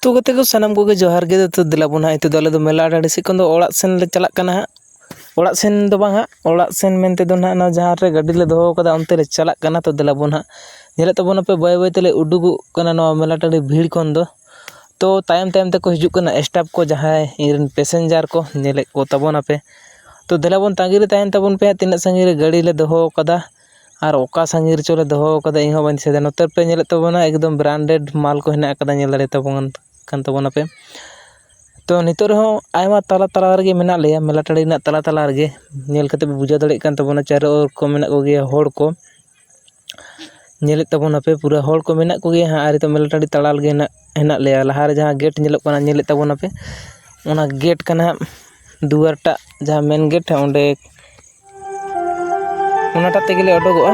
तो गते को सानाम को जोहार गे तो दिलाबोन हां इतो दले दो मेला आड़ी से कोन दो ओड़ाग सेन ले चलाक कना हां ओड़ाग सेन दो बांग हां ओड़ाग सेन मेनते दो ना जहां रे गाड़ी ले दोहो कदा उनते ले चलाक कना तो दिलाबोन हां नेले तबोन पे बाय बाय तेले उडुगु कना नो मेला टाड़ी भीड़ कोन दो तो तायम तायम ते को हिजुक कना स्टाफ को जहां इरन पैसेंजर को नेले को तबोन पे तो दिलाबोन तांगी रे तायन तबोन पे तिना संगी रे गाड़ी ले दोहो कदा और ओका संगी रे चले दोहो कदा इहो बन से नोतर पे नेले तबोना एकदम ब्रांडेड माल को हेना कदा नेल दाड़े तबोन kan tabona pe तो नितो रहो आयमा तला तला रगे मेना लेया मेला टाड़ी ना तला तला रगे नेल कते बुझा दड़े कान तबोना चारो और को मेना को गे होड़ को नेले तबोना पे पूरा होड़ को मेना को गे हां आरि तो मेला टाड़ी तला लगे ना हेना लेया लहार जहां गेट नेलक कना नेले तबोना पे ओना गेट कना दुआरटा जहां मेन गेट है ओंडे ओनाटा तेगेले ओडोगोआ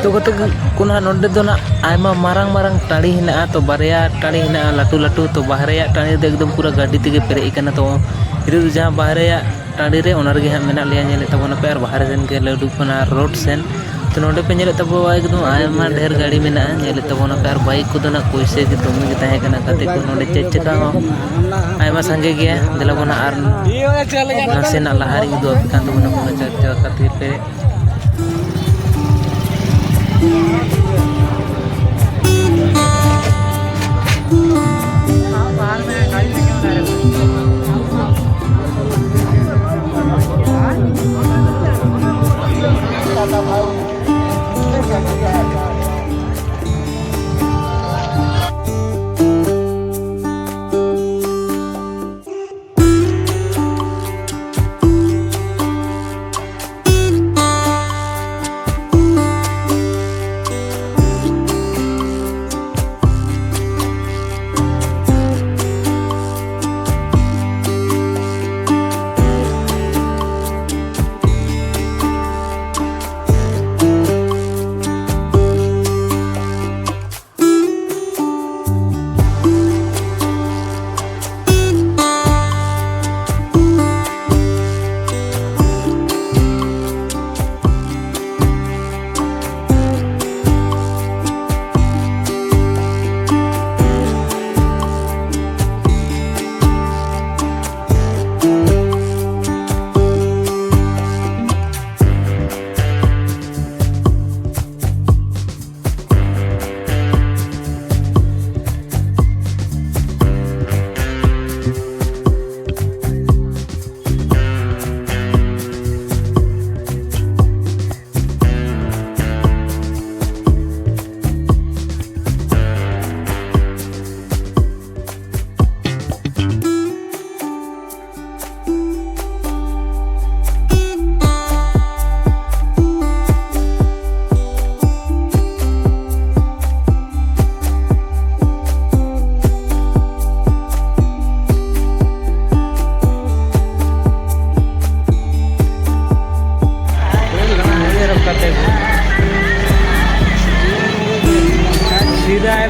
तो गते कोना नोंडे दो ना आयमा मारंग मारंग टाड़ी हिना तो बारया टाड़ी हिना लाटू लाटू तो बाहरेया टाड़ी दे एकदम पूरा गाड़ी तेगे पेरे इकना तो इरे जहां बाहरेया टाड़ी रे ओनर गे मेना लिया नेले तबोना पे और बाहर सेन के लडू कना रोड सेन तो नोंडे पे नेले तबो एकदम आयमा ढेर गाड़ी मेना नेले तबोना पे और बाइक को ना कोइसे के तुम के ताहे कना कते को नोंडे चेचका आयमा संगे गया दिलाबोना आर नासेना लहारी दो कान दो ना चचा खातिर पे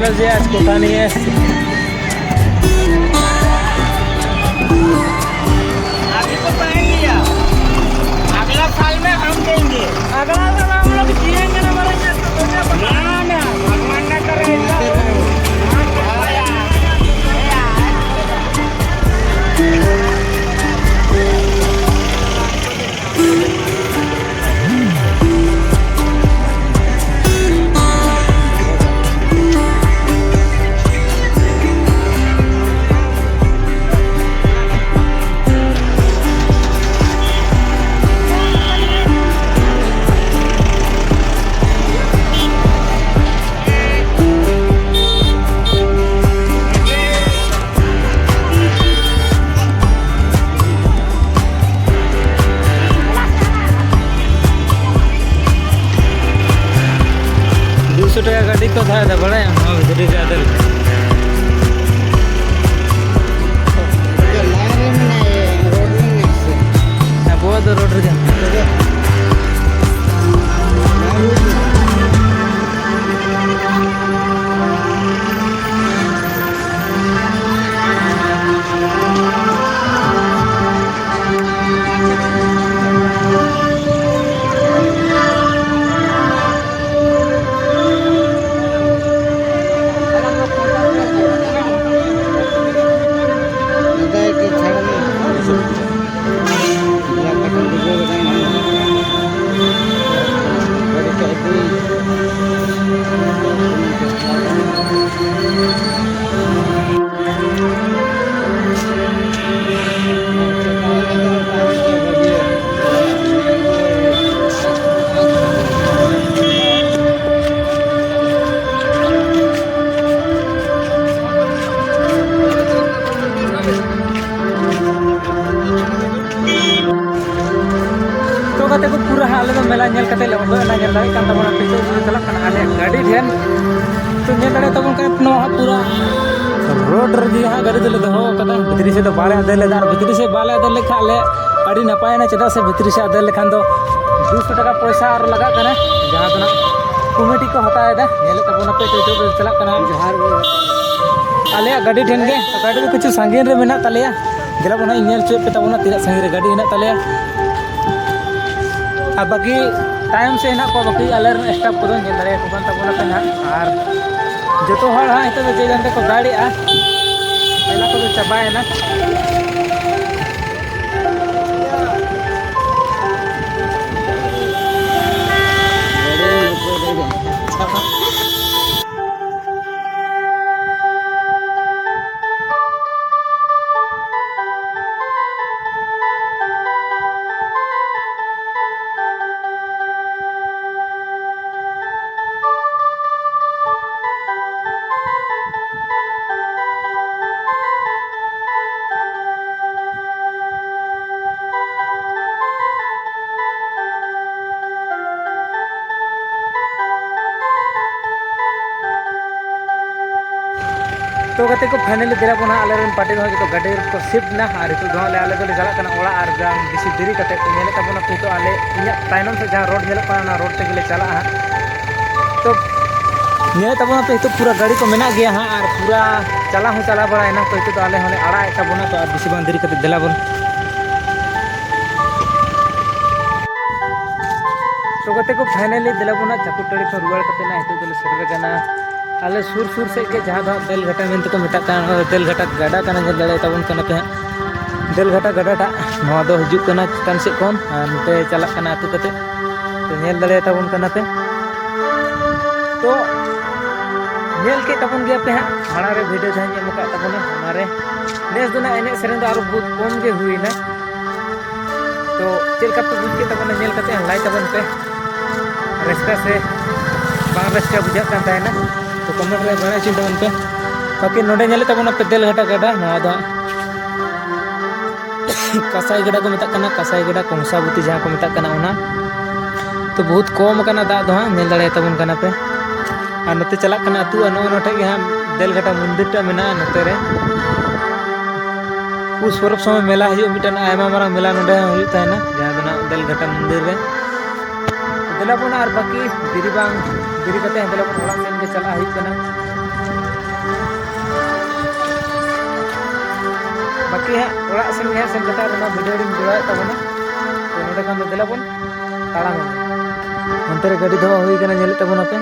बजे आज कोटा नहीं है। अभी तो पहन लिया, अगला साल में हम देंगे। अगला साल हम लोग जिएंगे ना मरेंगे तो ना भगवान ना करे। टका गाड़ी को था बड़ा भीतरी से आदर बहुत रोड को पूरा हाल में मेला नेल कते ले ओबे ना गेल kan tabona piso चला kan ale गाड़ी ठेन तो नेल दड़े तबन का पूरा रोड रे हां गाड़ी दले दो कदा भितरी से तो बाले दले दार भितरी से बाले दले खाले अड़ी नपाय ना चदा से भितरी से दले खान दो 200 टका पैसा और लगा कना जहां तना कमेटी को हटाए दा नेल तबना पे तो चला कना जोहार ale गाड़ी ठेन गे गाड़ी को कुछ संगीन रे मेना तलेया गेला बना नेल चो पे तबना तिरा संगीन रे गाड़ी हेना तलेया अब बाकी टाइम से ना को बाकी अलर स्टाफ को नेल दरे को तबना पे ना और जो तो हर हाँ इतना जे जानते को गाड़ी आ मेला को तो चबाए ना तो कते को फाइनली दिला बना आले रन पार्टी हो जो गाड़ी को शिफ्ट ना और तो दोले आले तो चला कना ओला और जाम बेसी देरी कते को नेले तबना तो आले इया ताइनम से जहां रोड हेल पाना रोड ते गेले चला हां तो नेले तबना तो पूरा गाड़ी को मेना गया हां और पूरा चला हो चला बड़ा है ना तो आले होले आड़ा तबना तो बेसी बान देरी कते दिला बन तो कते को फाइनली दिला बना चाकुटड़ी को रुवाड़ कते ना तो सेटर गना आले सुर सुर से के जहाँ देल घाटा मेनते को मेता देल घाटा गाड़ा कना जल दड़े तबन कना पे देल घाटा गाड़ाटा नवा दो हिजुक कना चितान से कोन नते चला कना अतु कते तो नेल दड़े तबन कना पे तो नेल के तबन गया पे हाड़ा रे वीडियो जहां एम का तबन हमारे नेस दुना एने सेरेन दो आरो बहुत कम के हुई ना तो चेल का पे बुझ के तबन नेल कते लाई तबन पे रेस्टा से बांग रेस्टा बुझा कांता है ना तो कमेंट रे बड़ा चिंता उनके बाकी नोडे नेले तबना पे देल घाटा गाड़ा नवा दो कसाई गड़ा को मेता कना कसाई गड़ा कंसाबुती जहां को मेता कना ओना तो बहुत कम कना दा दो हां नेल दड़े तबन कना पे और नते चला कना अतु अनो नोटे के हां देल घाटा मंदिर टा मेना नते रे उस परब समय मेला हियो मिटन आयमा मारा मेला नोडे हुई ताना जहां दना देल घाटा मंदिर रे दिला बना और बाकी दिरी बांग दिरी कते दिला बना ओला सेन के चला हित कना ᱜᱮ ᱦᱟᱸᱜ ᱚᱲᱟᱜ ᱥᱮᱱ ᱜᱮ ᱦᱟᱸᱜ ᱥᱮᱱ ᱠᱟᱛᱮ ᱚᱱᱟ ᱵᱷᱤᱰᱤᱭᱳ ᱨᱤᱧ ᱡᱚᱲᱟᱣᱮᱫ ᱛᱟᱵᱚᱱᱟ ᱛᱚ ᱱᱚᱰᱮ ᱠᱷᱚᱱ ᱫᱚ ᱫᱮᱞᱟ ᱵᱚᱱ ᱛᱟᱲᱟᱢᱟ ᱚᱱᱛᱮ ᱨᱮ ᱜᱟᱹᱰᱤ ᱫᱚᱦᱚ ᱦᱩᱭ ᱠᱟᱱᱟ ᱧᱮᱞᱮᱫ ᱛᱟᱵᱚᱱᱟᱯᱮ